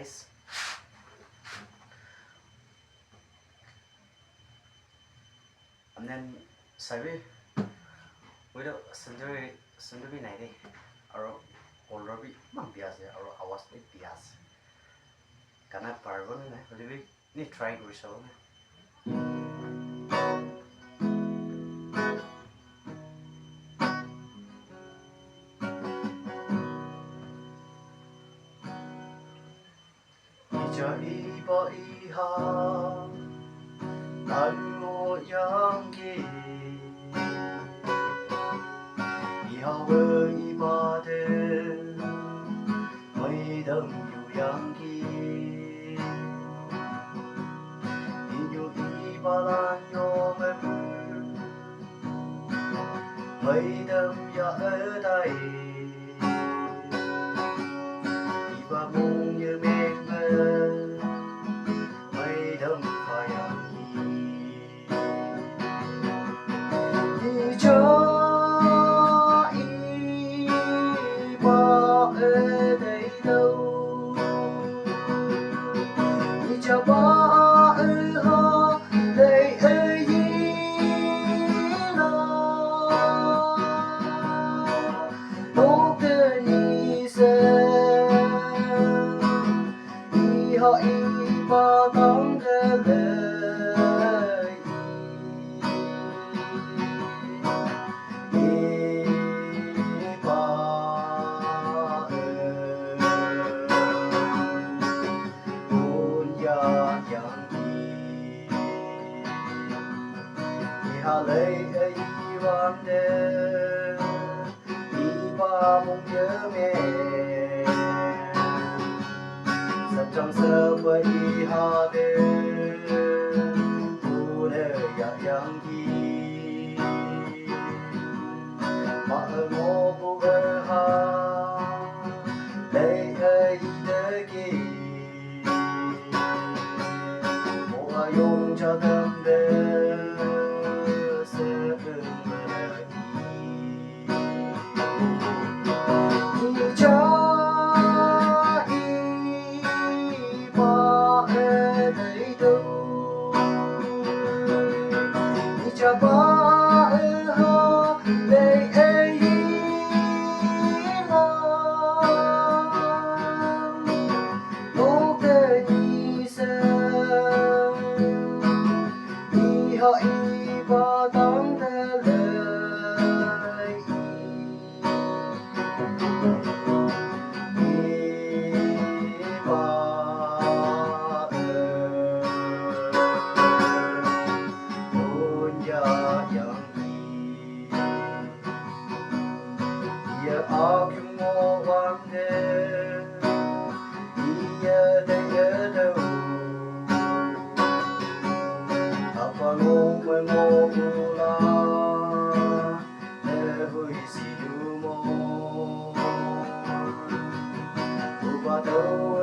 guys. And then sabi we do sundari này đi, aro already mang bias ya, aro awas ni bias. Karena pargon này, lebih ni try gue so. Iba iha ngoh yangki iha với iba de mấy đâm yu yangki inyu iba lan yo mem mấy đâm ya ở đây iba mong như men cho ba ư ho đây ơi lo bố cơ ni se y ho y ba tông cơ lời y ba hà lấy ấy van đê đi ba mong nhớ mẹ sắp trong sơ với hà đê u đê yangki mà ở ngô bu ở hà lấy ấy đê kỳ mua dùng cho tâm đê cho ba ư ho đây ấy lo bố cơ ni se đi ho y ba tông cơ lời áo chung ngô vang đê ia đây ở đâu apa ngô mới ngô mù la để vui xì du mô u ba đâu